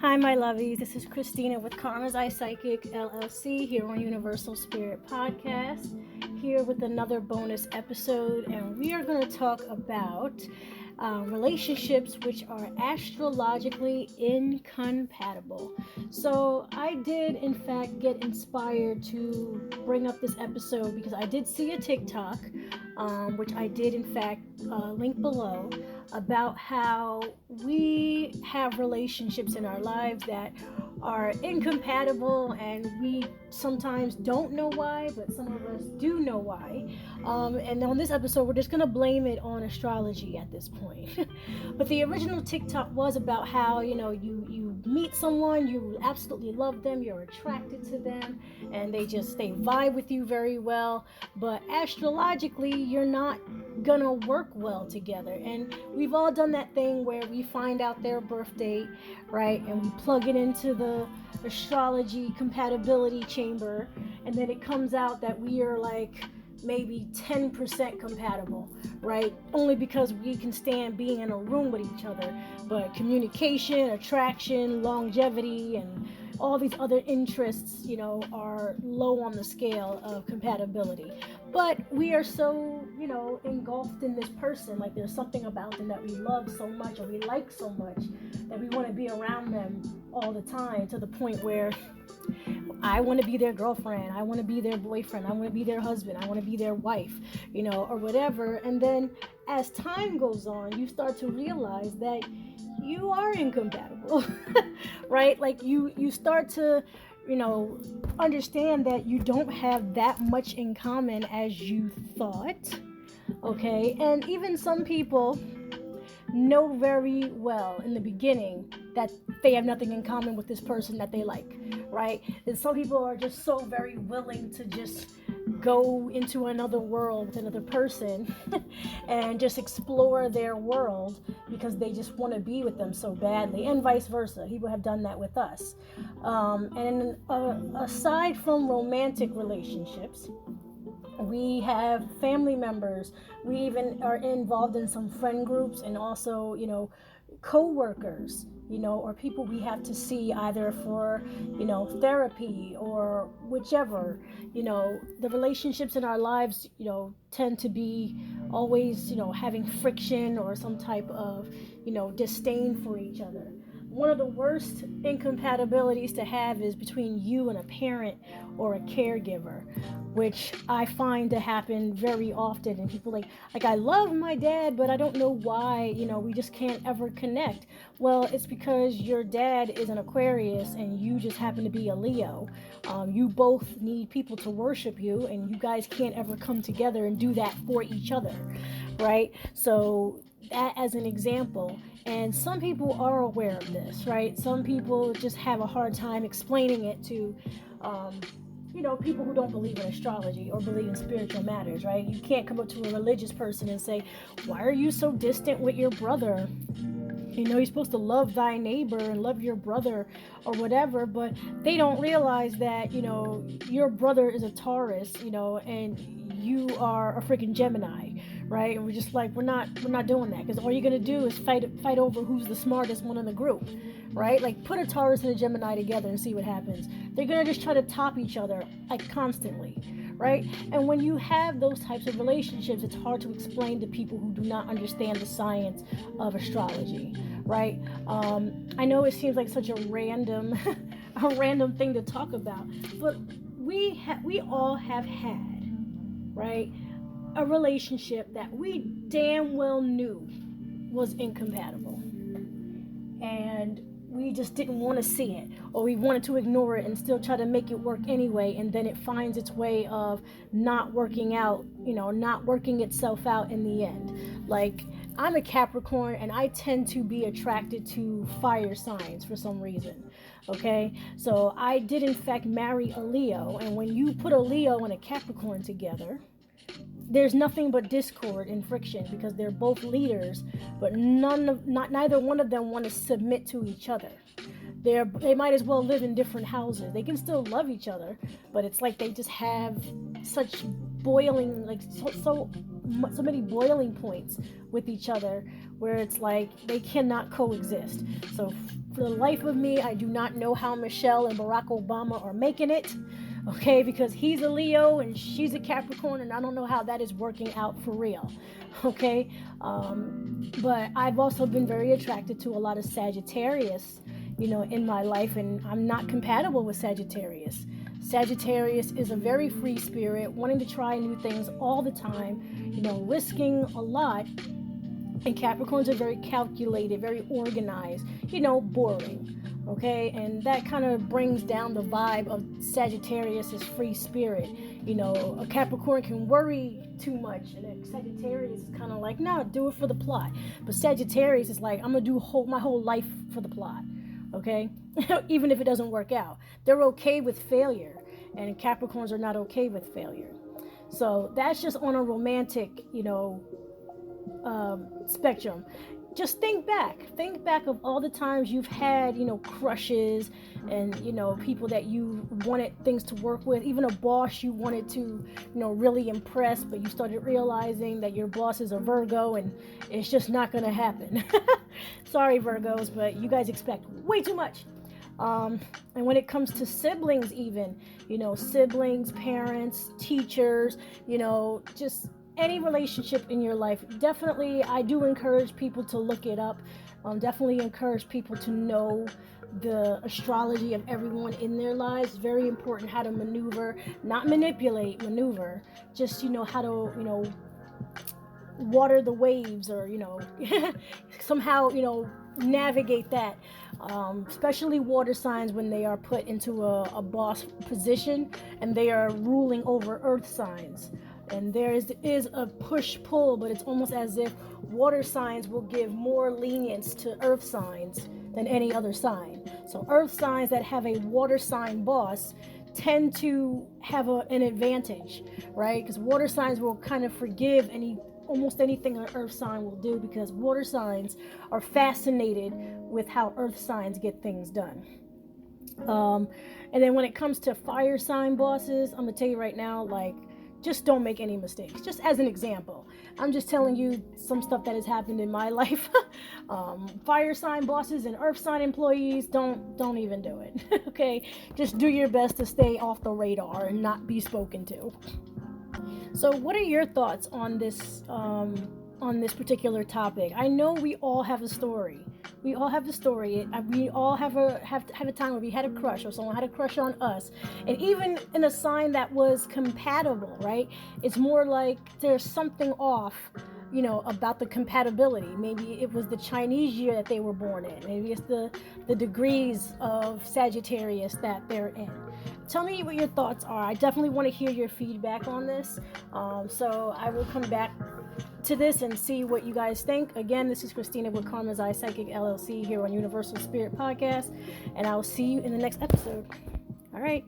Hi, my lovies. This is Christina with Karma's Eye Psychic LLC here on Universal Spirit Podcast. Here with another bonus episode, and we are going to talk about relationships which are astrologically incompatible. So, I did in fact get inspired to bring up this episode because I did see a TikTok, which I did in fact link below, about how we have relationships in our lives that are incompatible, and we sometimes don't know why, but some of us do know why. And on this episode, we're just going to blame it on astrology at this point. But the original TikTok was about how, you meet someone, you absolutely love them, you're attracted to them, and they vibe with you very well. But astrologically, you're not gonna work well together. And we've all done that thing where we find out their birth date, right, and we plug it into the astrology compatibility chamber, and then it comes out that we are like maybe 10% compatible, right? Only because we can stand being in a room with each other, but communication, attraction, longevity, and all these other interests, are low on the scale of compatibility. But we are so, engulfed in this person, like there's something about them that we love so much or we like so much that we want to be around them all the time, to the point where I want to be their girlfriend, I want to be their boyfriend, I want to be their husband, I want to be their wife, or whatever. And then as time goes on, you start to realize that you are incompatible, right? Like you start to, understand that you don't have that much in common as you thought, okay? And even some people know very well in the beginning that they have nothing in common with this person that they like, right? And some people are just so very willing to just go into another world with another person and just explore their world because they just want to be with them so badly, and vice versa. People have done that with us. And aside from romantic relationships, we have family members. We even are involved in some friend groups, and also, co-workers, or people we have to see either for, therapy or whichever. The relationships in our lives, tend to be always, having friction or some type of, disdain for each other. One of the worst incompatibilities to have is between you and a parent or a caregiver, which I find to happen very often. And people like I love my dad, but I don't know why, we just can't ever connect. Well, it's because your dad is an Aquarius and you just happen to be a Leo. You both need people to worship you, and you guys can't ever come together and do that for each other, right? So that as an example. And some people are aware of this, right? Some people just have a hard time explaining it to people who don't believe in astrology or believe in spiritual matters, right? You can't come up to a religious person and say, why are you so distant with your brother? You're supposed to love thy neighbor and love your brother or whatever, but they don't realize that, your brother is a Taurus, and you are a freaking Gemini, right? And we're just like, we're not doing that, because all you're gonna do is fight over who's the smartest one in the group, right? Like, put a Taurus and a Gemini together and see what happens. They're gonna just try to top each other, like, constantly, right? And when you have those types of relationships, it's hard to explain to people who do not understand the science of astrology, right? I know it seems like such a random thing to talk about, but we all have had, right, a relationship that we damn well knew was incompatible, and we just didn't want to see it, or we wanted to ignore it and still try to make it work anyway, and then it finds its way of not working out, not working itself out in the end. Like, I'm a Capricorn, and I tend to be attracted to fire signs for some reason, okay? So I did in fact marry a Leo, and when you put a Leo and a Capricorn together, there's nothing but discord and friction, because they're both leaders, but neither one of them want to submit to each other. They might as well live in different houses. They can still love each other, but it's like they just have such boiling, like so many boiling points with each other, where it's like they cannot coexist. So For the life of me, I do not know how Michelle and Barack Obama are making it. Okay, because he's a Leo and she's a Capricorn, and I don't know how that is working out for real. Okay, but I've also been very attracted to a lot of Sagittarius, in my life, and I'm not compatible with Sagittarius. Sagittarius is a very free spirit, wanting to try new things all the time, risking a lot. And Capricorns are very calculated, very organized, boring. Okay, and that kind of brings down the vibe of Sagittarius' free spirit. A Capricorn can worry too much, and a Sagittarius is kind of like, no, do it for the plot. But Sagittarius is like, I'm gonna do my whole life for the plot. Okay, even if it doesn't work out, they're okay with failure, and Capricorns are not okay with failure. So that's just on a romantic, spectrum. Just think back of all the times you've had crushes, and people that you wanted things to work with, even a boss you wanted to really impress, but you started realizing that your boss is a Virgo and it's just not going to happen. Sorry, Virgos, but you guys expect way too much. And when it comes to siblings, even siblings, parents, teachers, just any relationship in your life, definitely I do encourage people to look it up. Definitely encourage people to know the astrology of everyone in their lives. Very important how to maneuver, not manipulate, maneuver. Just how to water the waves, or somehow navigate that. Especially water signs, when they are put into a boss position and they are ruling over earth signs. And there is a push-pull, but it's almost as if water signs will give more lenience to earth signs than any other sign. So earth signs that have a water sign boss tend to have an advantage, right? Because water signs will kind of forgive almost anything an earth sign will do, because water signs are fascinated with how earth signs get things done. And then when it comes to fire sign bosses, I'm gonna tell you right now, just don't make any mistakes. Just as an example, I'm just telling you some stuff that has happened in my life. Fire sign bosses and earth sign employees, don't even do it. Okay, just do your best to stay off the radar and not be spoken to. So what are your thoughts on this particular topic? I know we all have a story. We all have a story. We all have a time where we had a crush, or someone had a crush on us. And even in a sign that was compatible, right? It's more like there's something off, about the compatibility. Maybe it was the Chinese year that they were born in. Maybe it's the degrees of Sagittarius that they're in. Tell me what your thoughts are. I definitely want to hear your feedback on this. So I will come back to this and see what you guys think. Again, this is Christina with Karma's Eye Psychic LLC here on Universal Spirit Podcast, and I will see you in the next episode. All right.